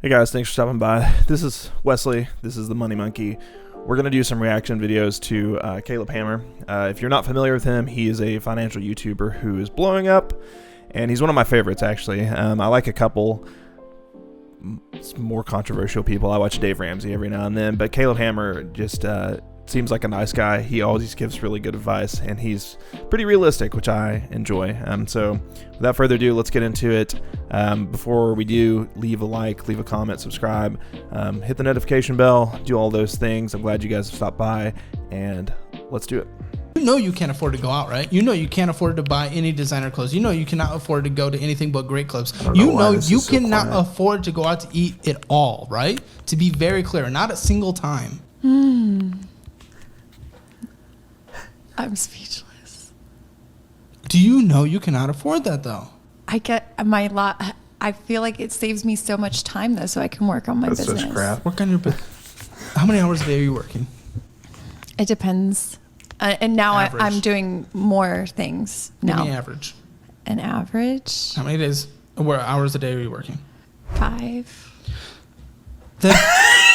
Hey guys, thanks for stopping by. This is Wesley. This is the Money Monkey. We're going to do some reaction videos to Caleb Hammer. If you're not familiar with him, he is a financial YouTuber who is blowing up, and he's one of my favorites, actually. I like a couple more controversial people. I watch Dave Ramsey every now and then, but Caleb Hammer just seems like a nice guy. He always gives really good advice, and he's pretty realistic, which I enjoy. So without further ado, let's get into it. Before we do, leave a like, leave a comment, subscribe, hit the notification bell, do all those things. I'm glad you guys have stopped by, and let's do it. You know you can't afford to go out, right? You know you can't afford to buy any designer clothes. You know you cannot afford to go to anything but great clubs. You know you cannot afford to go out to eat at all, right? To be very clear, not a single time. I'm speechless. Do you know you cannot afford that, though? I feel like it saves me so much time, though, so I can work on my business. Such crap. Work on your business. How many hours a day are you working? It depends. And now I'm doing more things now. Give me average. An average? How many days, or hours a day are you working? 5. Then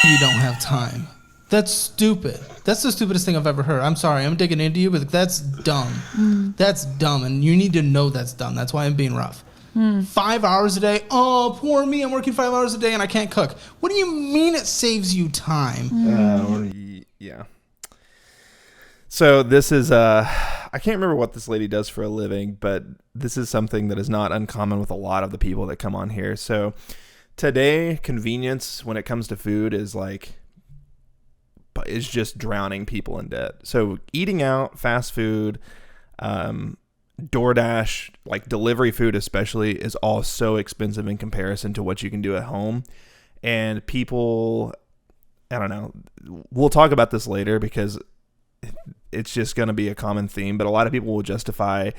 you don't have time. That's stupid. That's the stupidest thing I've ever heard. I'm sorry, I'm digging into you, but that's dumb. That's dumb, and you need to know that's dumb. That's why I'm being rough. 5 hours a day? Oh, poor me. I'm working 5 hours a day, and I can't cook. What do you mean it saves you time? Yeah. So this is, I can't remember what this lady does for a living, but this is something that is not uncommon with a lot of the people that come on here. So today, convenience when it comes to food is just drowning people in debt. So eating out, fast food, DoorDash, like delivery food especially, is all so expensive in comparison to what you can do at home. And people, I don't know, we'll talk about this later because it's just going to be a common theme, but a lot of people will justify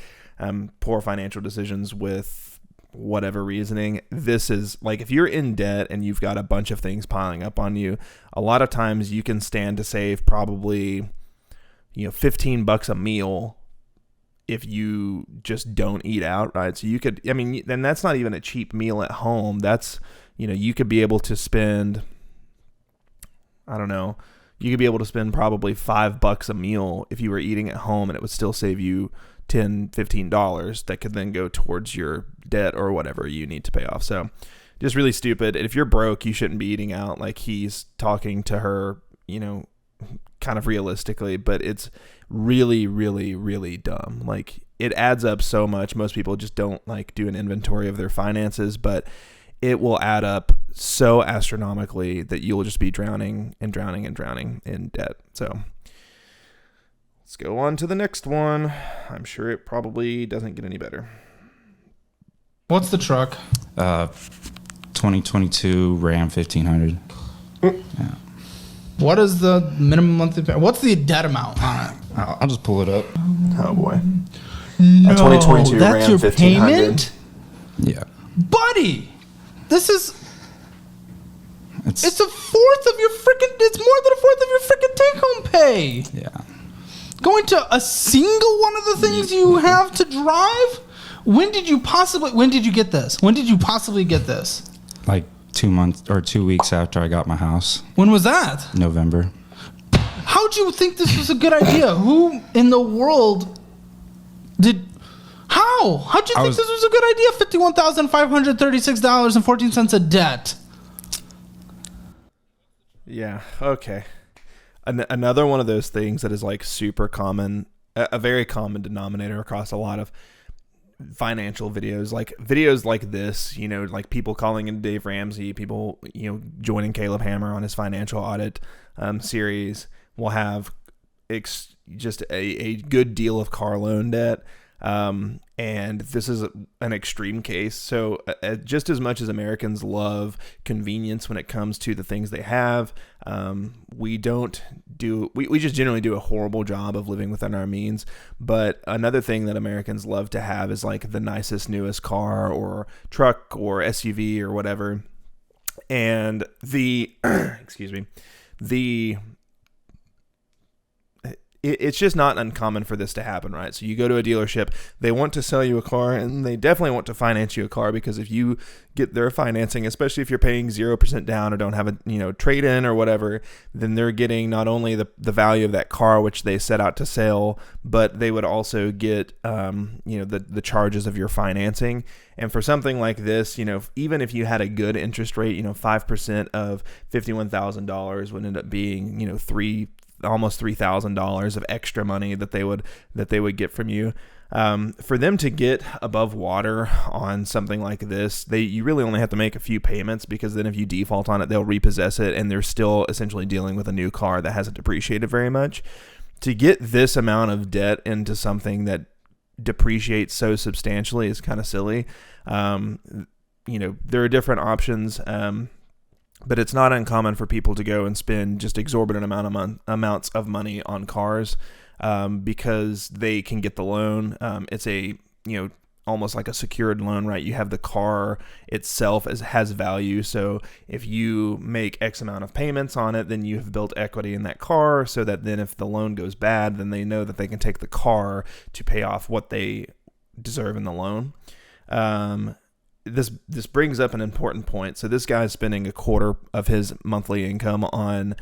poor financial decisions with whatever reasoning. This is like, if you're in debt and you've got a bunch of things piling up on you, a lot of times you can stand to save probably, $15 a meal if you just don't eat out, right? So you could, then that's not even a cheap meal at home. That's, you could be able to spend, you could be able to spend probably $5 a meal if you were eating at home, and it would still save you $10, $15 that could then go towards your debt or whatever you need to pay off. So just really stupid. And if you're broke, you shouldn't be eating out. Like, he's talking to her, kind of realistically, but it's really, really, really dumb. Like, it adds up so much. Most people just don't do an inventory of their finances, but it will add up so astronomically that you'll just be drowning and drowning and drowning in debt. So let's go on to the next one. I'm sure it probably doesn't get any better. What's the truck? 2022 Ram 1500. Yeah. What is the minimum monthly payment? What's the debt amount on it? I'll just pull it up. Oh boy. No, 2022 that's Ram your 1500. payment? Yeah. Buddy, this is... It's It's a fourth of your freaking... It's more than a fourth of your freaking take-home pay. yeah. Going to a single one of the things you have to drive? When did you get this? When did you possibly get this? Like 2 months or 2 weeks after I got my house. When was that? November. How'd you think this was a good idea? Who in the world did... How'd you think this was a good idea? $51,536.14 of debt. Yeah. Okay. Another one of those things that is super common, a very common denominator across a lot of financial videos, videos like this, people calling in Dave Ramsey, people, joining Caleb Hammer on his Financial Audit series will have just a good deal of car loan debt. And this is an extreme case. So just as much as Americans love convenience when it comes to the things they have, we just generally do a horrible job of living within our means. But another thing that Americans love to have is the nicest, newest car or truck or SUV or whatever. And it's just not uncommon for this to happen, right? So you go to a dealership, they want to sell you a car, and they definitely want to finance you a car, because if you get their financing, especially if you're paying 0% down or don't have a trade-in or whatever, then they're getting not only the value of that car, which they set out to sell, but they would also get the charges of your financing. And for something like this, even if you had a good interest rate, 5% of $51,000 would end up being almost $3,000 of extra money that they would get from you. For them to get above water on something like this, you really only have to make a few payments, because then if you default on it, they'll repossess it, and they're still essentially dealing with a new car that hasn't depreciated very much. To get this amount of debt into something that depreciates so substantially is kind of silly. There are different options. But it's not uncommon for people to go and spend just exorbitant amounts of money on cars, because they can get the loan. It's almost like a secured loan, right? You have the car itself has value. So if you make X amount of payments on it, then you have built equity in that car, so that then if the loan goes bad, then they know that they can take the car to pay off what they deserve in the loan. This brings up an important point. So this guy's spending a quarter of his monthly income on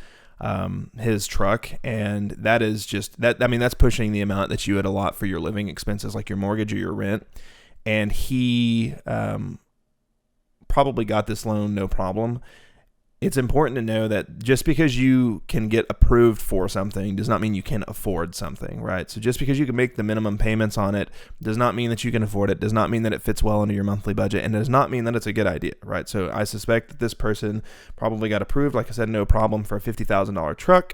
his truck, and that is just that. I mean, that's pushing the amount that you would allot for your living expenses, like your mortgage or your rent. And he probably got this loan no problem. It's important to know that just because you can get approved for something does not mean you can afford something, right? So just because you can make the minimum payments on it does not mean that you can afford it, does not mean that it fits well into your monthly budget, and does not mean that it's a good idea, right? So I suspect that this person probably got approved, like I said, no problem, for a $50,000 truck,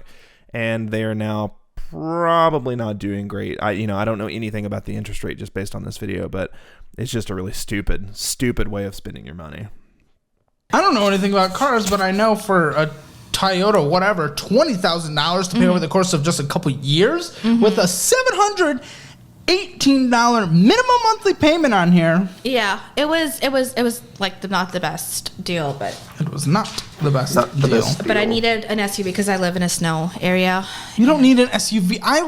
and they are now probably not doing great. I don't know anything about the interest rate just based on this video, but it's just a really stupid way of spending your money. I don't know anything about cars, but I know for a Toyota, whatever, $20,000 to pay over the course of just a couple years with a $718 minimum monthly payment on here. Yeah, it was like not the best deal, but it was not the best deal. But I needed an SUV because I live in a snow area. You don't need an SUV. I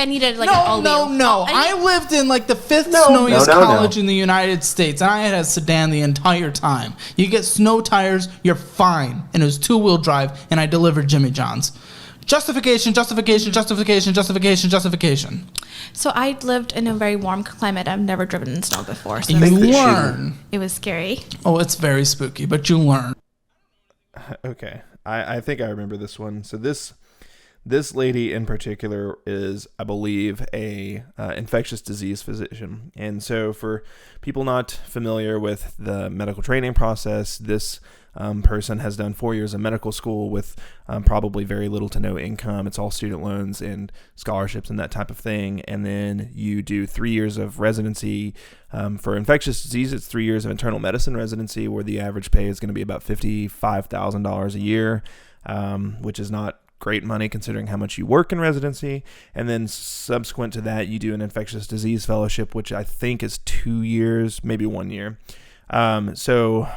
needed an all-wheel. No. I lived in like the fifth snowiest college in the United States, and I had a sedan the entire time. You get snow tires, you're fine. And it was 2-wheel drive, and I delivered Jimmy John's. Justification. So I lived in a very warm climate. I've never driven in snow before. So you learn. It was scary. Oh, it's very spooky, but you learn. Okay. I think I remember this one. So this lady in particular is, I believe, a infectious disease physician. And so for people not familiar with the medical training process, this person has done 4 years of medical school with probably very little to no income. It's all student loans and scholarships and that type of thing. And then you do 3 years of residency. For infectious disease, it's 3 years of internal medicine residency, where the average pay is going to be about $55,000 a year, which is not great money considering how much you work in residency. And then subsequent to that, you do an infectious disease fellowship, which I think is 2 years, maybe 1 year. So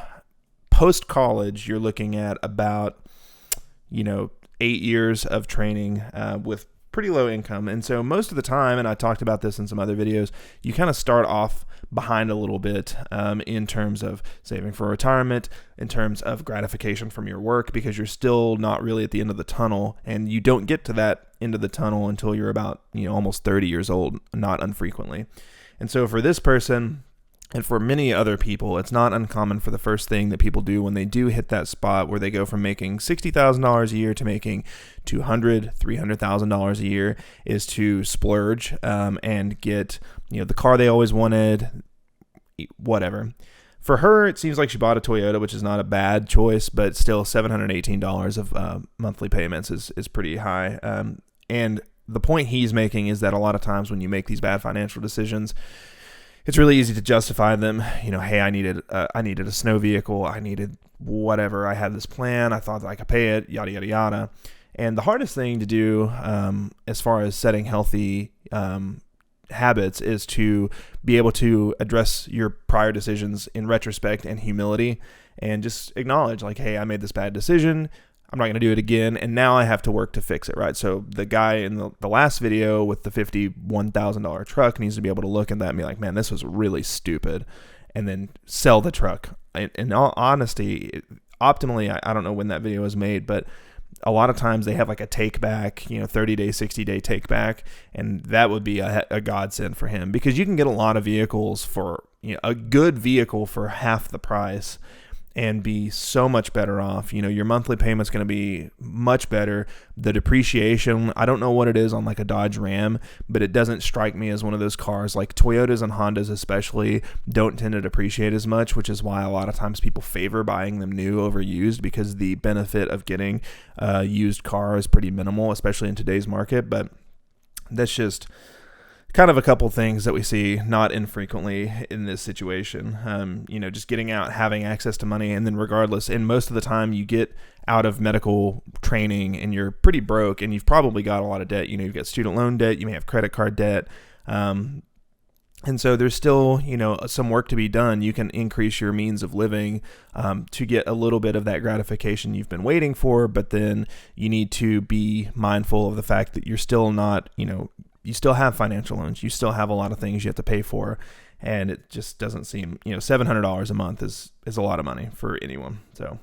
post-college, you're looking at about, 8 years of training with pretty low income. And so most of the time, and I talked about this in some other videos, you kind of start off behind a little bit in terms of saving for retirement, in terms of gratification from your work, because you're still not really at the end of the tunnel, and you don't get to that end of the tunnel until you're about, almost 30 years old, not unfrequently. And so for this person, and for many other people, it's not uncommon for the first thing that people do when they do hit that spot where they go from making $60,000 a year to making $200,000, $300,000 a year is to splurge and get the car they always wanted, whatever. For her, it seems like she bought a Toyota, which is not a bad choice, but still $718 of monthly payments is pretty high. And the point he's making is that a lot of times when you make these bad financial decisions, it's really easy to justify them. Hey, I needed a snow vehicle. I needed whatever. I had this plan. I thought that I could pay it, yada, yada, yada. And the hardest thing to do as far as setting healthy habits is to be able to address your prior decisions in retrospect and humility, and just acknowledge, like, hey, I made this bad decision. I'm not going to do it again. And now I have to work to fix it, right? So the guy in the last video with the $51,000 truck needs to be able to look at that and be like, man, this was really stupid. And then sell the truck. In all honesty, optimally, I don't know when that video was made, but a lot of times they have like a take back, 30-day, 60-day take back. And that would be a godsend for him, because you can get a lot of vehicles for, a good vehicle for half the price and be so much better off. Your monthly payment's going to be much better. The depreciation, I don't know what it is on like a Dodge Ram, but it doesn't strike me as one of those cars. Like Toyotas and Hondas especially don't tend to depreciate as much, which is why a lot of times people favor buying them new over used, because the benefit of getting a used car is pretty minimal, especially in today's market. But that's just kind of a couple things that we see not infrequently in this situation. Just getting out, having access to money, and then regardless, and most of the time you get out of medical training and you're pretty broke and you've probably got a lot of debt. You've got student loan debt, you may have credit card debt. And so there's still, some work to be done. You can increase your means of living to get a little bit of that gratification you've been waiting for, but then you need to be mindful of the fact that you're still not, you still have financial loans. You still have a lot of things you have to pay for. And it just doesn't seem, $700 a month is a lot of money for anyone. So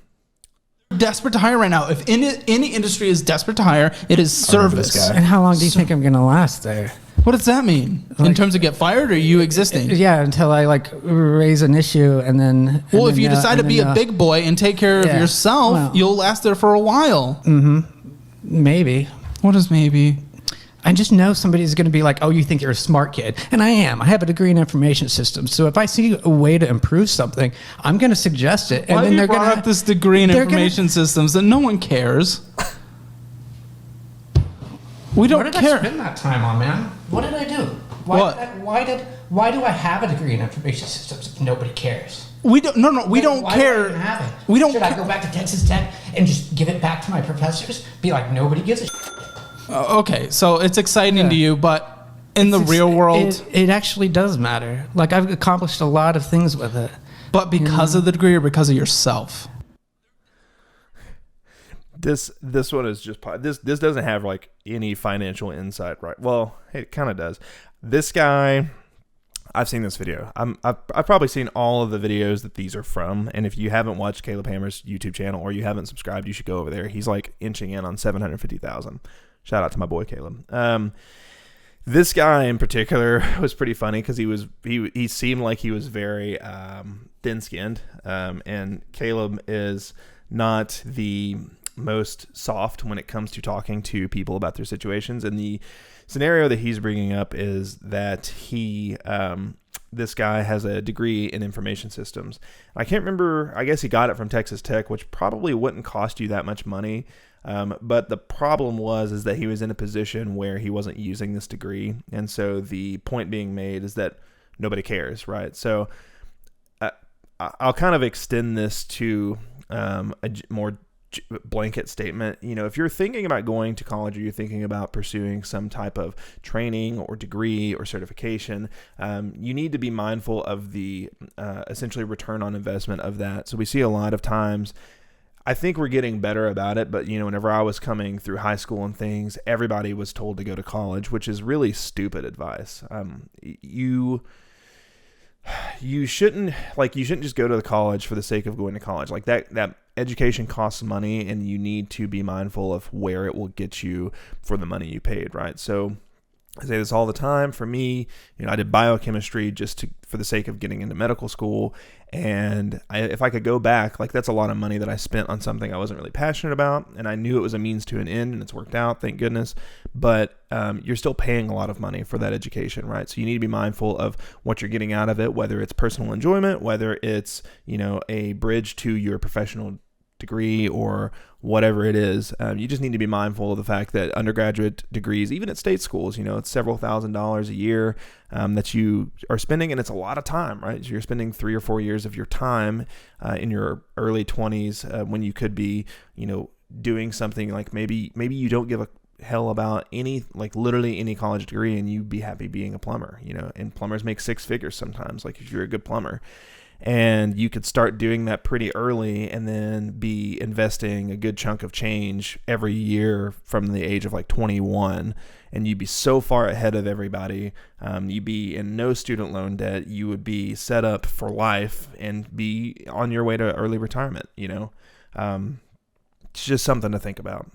desperate to hire right now. If any industry is desperate to hire, it is service. And how long do you think I'm going to last there? What does that mean? In terms of get fired, or are you existing? Yeah, until I raise an issue and then. Well, if you decide to be a big boy and take care of yourself, you'll last there for a while. Mm-hmm. Maybe. What is maybe? I just know somebody's going to be like, oh, you think you're a smart kid. And I am. I have a degree in information systems. So if I see a way to improve something, I'm going to suggest it. And Why then they're going to have this degree in information systems that no one cares? We don't care. What did I spend that time on, man? What did I do? Why do I have a degree in information systems if nobody cares? We don't. No. We don't care. We don't. Should I go back to Texas Tech and just give it back to my professors? Be like, nobody gives a shit. Okay, so it's exciting to you, but in the real world, it actually does matter. Like, I've accomplished a lot of things with it. But because of the degree or because of yourself? This one is just this doesn't have like any financial insight, right? Well, it kind of does. This guy, I've seen this video. I've probably seen all of the videos that these are from. And if you haven't watched Caleb Hammer's YouTube channel or you haven't subscribed, you should go over there. He's like inching in on 750,000. Shout out to my boy Caleb. This guy in particular was pretty funny because he seemed like he was very thin-skinned, and Caleb is not the most soft when it comes to talking to people about their situations. And the scenario that he's bringing up is that this guy has a degree in information systems. I can't remember. I guess he got it from Texas Tech, which probably wouldn't cost you that much money. But the problem is that he was in a position where he wasn't using this degree. And so the point being made is that nobody cares, right? So I'll kind of extend this to a more blanket statement. If you're thinking about going to college or you're thinking about pursuing some type of training or degree or certification, you need to be mindful of the essentially return on investment of that. So we see a lot of times, I think we're getting better about it, but whenever I was coming through high school and things, everybody was told to go to college, which is really stupid advice. You shouldn't just go to the college for the sake of going to college. Like that education costs money, and you need to be mindful of where it will get you for the money you paid, right? So I say this all the time. For me, I did biochemistry for the sake of getting into medical school. And if I could go back, that's a lot of money that I spent on something I wasn't really passionate about. And I knew it was a means to an end, and it's worked out, thank goodness. But you're still paying a lot of money for that education, right? So you need to be mindful of what you're getting out of it, whether it's personal enjoyment, whether it's, a bridge to your professional degree or whatever it is. You just need to be mindful of the fact that undergraduate degrees, even at state schools, it's several $1,000s a year that you are spending, and it's a lot of time, right? So you're spending 3 or 4 years of your time in your early 20s when you could be, doing something like maybe you don't give a hell about literally any college degree, and you'd be happy being a plumber, and plumbers make 6 figures sometimes, if you're a good plumber. And you could start doing that pretty early and then be investing a good chunk of change every year from the age of like 21. And you'd be so far ahead of everybody. You'd be in no student loan debt. You would be set up for life and be on your way to early retirement, you know. It's just something to think about.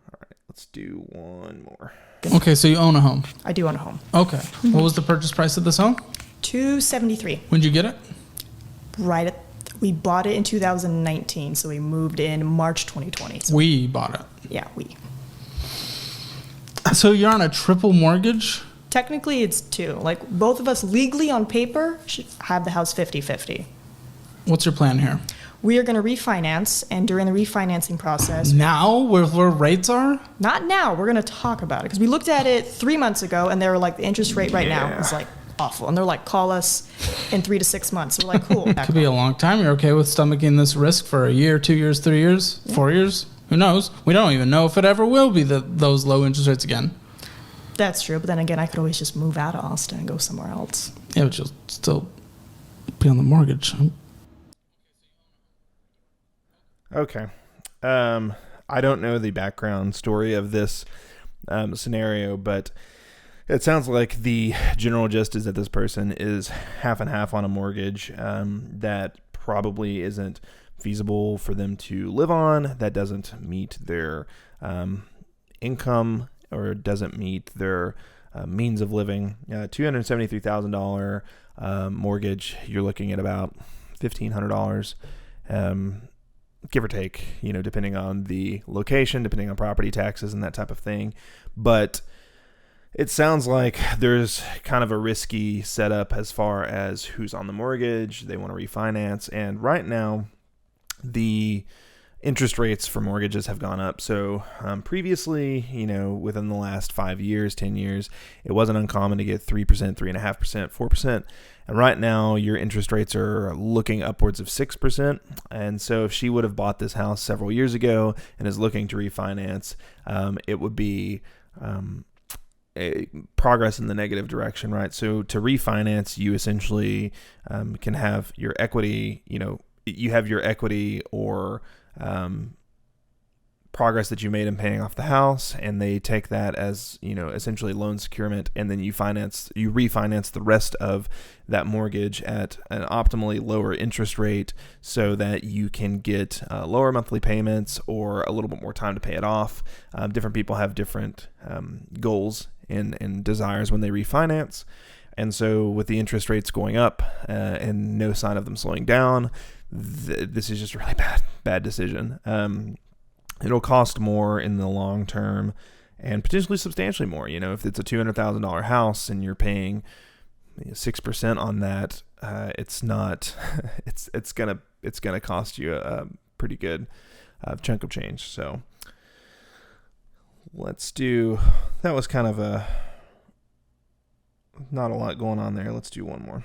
All right, let's do one more. Okay, so you own a home. I do own a home. Okay. What was the purchase price of this home? $273. When'd you get it? We bought it in 2019, so we moved in March 2020. So We bought it. yeah, we. So you're on a triple mortgage? Technically, it's 2. Like, both of us legally on paper should have the house 50-50. What's your plan here? We are going to refinance, and during the refinancing process, Now, where rates are? not now, we're going to talk about it. Because we looked at it 3 months ago, and they were like, the interest rate right now is like awful. And they're like, call us in 3 to 6 months. So we're like, cool. Could be a long time. You're okay with stomaching this risk for a year, 2 years, 3 years, 4 years? Who knows? We don't even know if it ever will be those low interest rates again. That's true. But then again, I could always just move out of Austin and go somewhere else. Yeah, but you'll still be on the mortgage. Okay. I don't know the background story of this scenario, but it sounds like the general gist is that this person is half and half on a mortgage that probably isn't feasible for them to live on, that doesn't meet their income or doesn't meet their means of living. $273,000 mortgage, you're looking at about $1,500. Give or take, you know, depending on the location, depending on property taxes and that type of thing. But it sounds like there's kind of a risky setup as far as who's on the mortgage, they want to refinance. And right now, the interest rates for mortgages have gone up. So previously, you know, within the last 5 years, 10 years, it wasn't uncommon to get 3%, 3.5%, 4%. And right now, your interest rates are looking upwards of 6%. And so if she would have bought this house several years ago and is looking to refinance, it would be a progress in the negative direction, right? So to refinance, you essentially can have your equity, you know, you have your equity or progress that you made in paying off the house, and they take that as, you know, essentially loan securement, and then you refinance the rest of that mortgage at an optimally lower interest rate so that you can get lower monthly payments or a little bit more time to pay it off. Different people have different goals and desires when they refinance. And so with the interest rates going up and no sign of them slowing down, this is just a really bad decision. It'll cost more in the long term and potentially substantially more. You know, if it's a $200,000 house and you're paying 6% on that, it's not, it's gonna cost you a pretty good chunk of change. So that was kind of not a lot going on there. Let's do one more.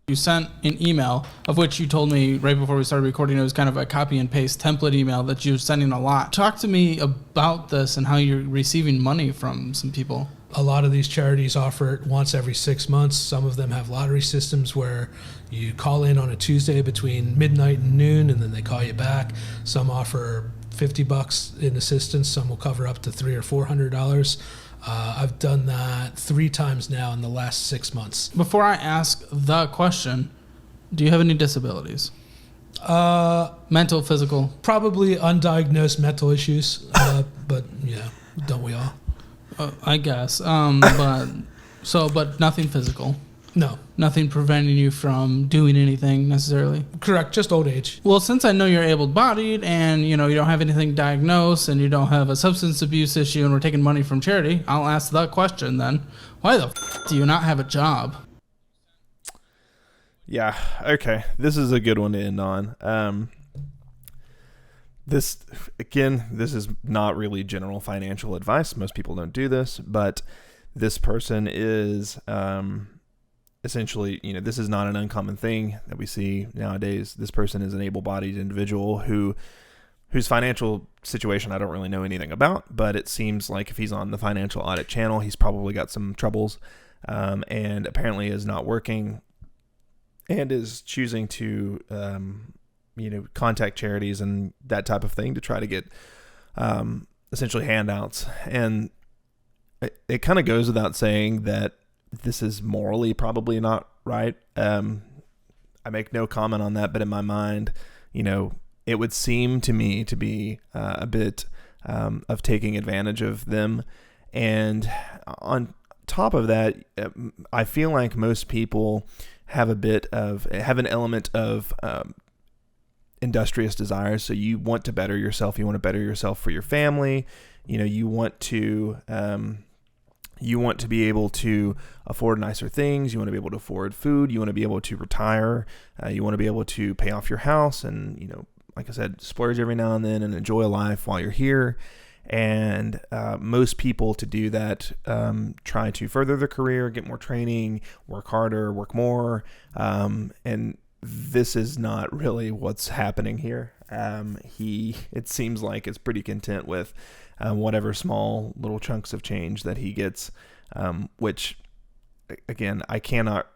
You sent an email, of which you told me right before we started recording it was kind of a copy and paste template email that you're sending a lot. Talk to me about this and how you're receiving money from some people. A lot of these charities offer it once every 6 months. Some of them have lottery systems where you call in on a Tuesday between midnight and noon, and then they call you back. Some offer $50 in assistance. Some will cover up to $300 or $400. I've done that 3 times now in the last 6 months. Before I ask the question, do you have any disabilities? Mental, physical? Probably undiagnosed mental issues, but yeah, don't we all? I guess. But nothing physical. No. Nothing preventing you from doing anything necessarily. Correct, just old age. Well, since I know you're able-bodied and, you know, you don't have anything diagnosed and you don't have a substance abuse issue and we're taking money from charity, I'll ask the question then. Why the do you not have a job? Yeah, okay. This is a good one to end on. This is not really general financial advice. Most people don't do this, but this person is... essentially, you know, this is not an uncommon thing that we see nowadays. This person is an able-bodied individual whose financial situation I don't really know anything about, but it seems like if he's on the Financial Audit channel, he's probably got some troubles, and apparently is not working. and is choosing to, contact charities and that type of thing to try to get essentially handouts. And it kind of goes without saying that this is morally probably not right. I make no comment on that, but in my mind, it would seem to me to be a bit of taking advantage of them. And on top of that, I feel like most people have an element of industrious desires. So you want to better yourself. You want to better yourself for your family. You want to be able to afford nicer things. You want to be able to afford food. You want to be able to retire. You want to be able to pay off your house and, like I said, splurge every now and then and enjoy life while you're here. And most people, to do that, try to further their career, get more training, work harder, work more. And this is not really what's happening here. It seems like it's pretty content with whatever small little chunks of change that he gets, which, again, I cannot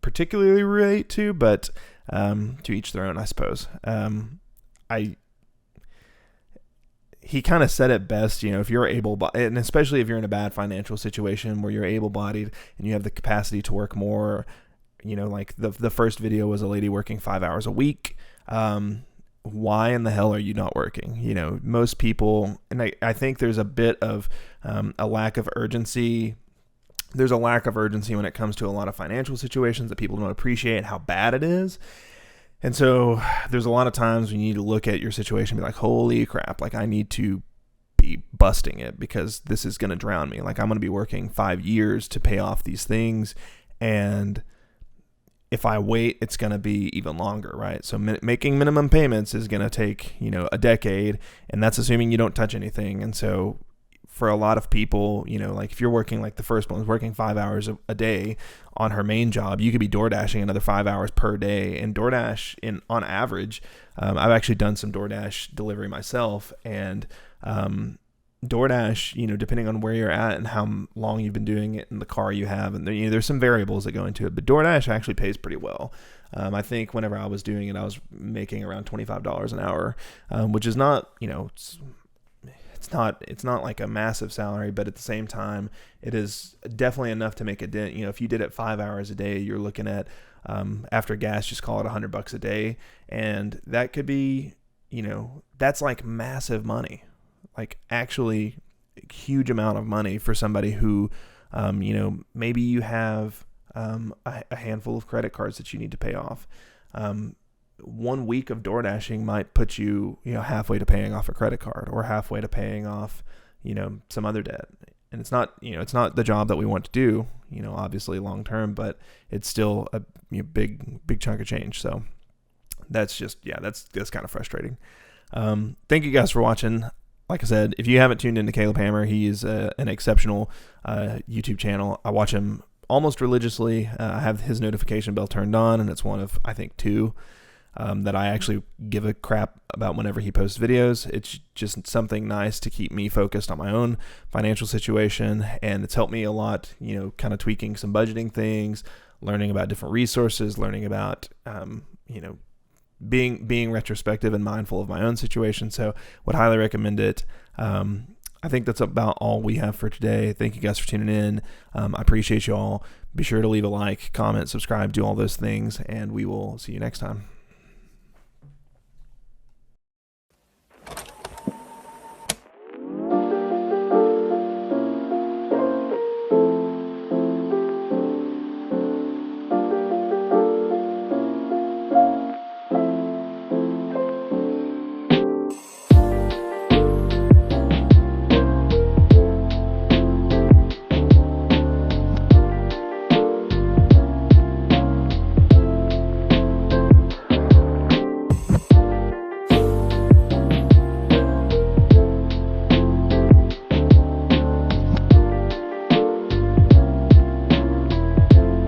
particularly relate to, but to each their own, I suppose. He kind of said it best, if you're able-bodied, and especially if you're in a bad financial situation where you're able-bodied and you have the capacity to work more, like the first video was a lady working 5 hours a week. Why in the hell are you not working? Most people, and I think there's a bit of a lack of urgency. There's a lack of urgency when it comes to a lot of financial situations that people don't appreciate how bad it is. And so there's a lot of times when you need to look at your situation and be like, holy crap, like I need to be busting it because this is going to drown me. Like I'm going to be working 5 years to pay off these things. And if I wait, it's going to be even longer, right? So making minimum payments is going to take, a decade, and that's assuming you don't touch anything. And so for a lot of people, like if you're working, like the first one was working 5 hours a day on her main job, you could be door dashing another 5 hours per day. And DoorDash, on average, I've actually done some DoorDash delivery myself, and DoorDash, depending on where you're at and how long you've been doing it and the car you have, and there's some variables that go into it, but DoorDash actually pays pretty well. I think whenever I was doing it, I was making around $25 an hour, which is not, it's not like a massive salary, but at the same time, it is definitely enough to make a dent. If you did it 5 hours a day, you're looking at, after gas, just call it $100 a day. And that could be, that's like massive money, like actually a huge amount of money for somebody who, maybe you have a handful of credit cards that you need to pay off. 1 week of door dashing might put you, halfway to paying off a credit card or halfway to paying off, some other debt. And it's not, it's not the job that we want to do, obviously long term, but it's still a big chunk of change. So that's just, that's kind of frustrating. Thank you guys for watching. Like I said, if you haven't tuned into Caleb Hammer, he is an exceptional YouTube channel. I watch him almost religiously. I have his notification bell turned on, and it's one of, I think, 2 that I actually give a crap about whenever he posts videos. It's just something nice to keep me focused on my own financial situation, and it's helped me a lot, kind of tweaking some budgeting things, learning about different resources, learning about, being retrospective and mindful of my own situation. So would highly recommend it. I think that's about all we have for today. Thank you guys for tuning in. I appreciate you all. Be sure to leave a like, comment, subscribe, do all those things, and we will see you next time.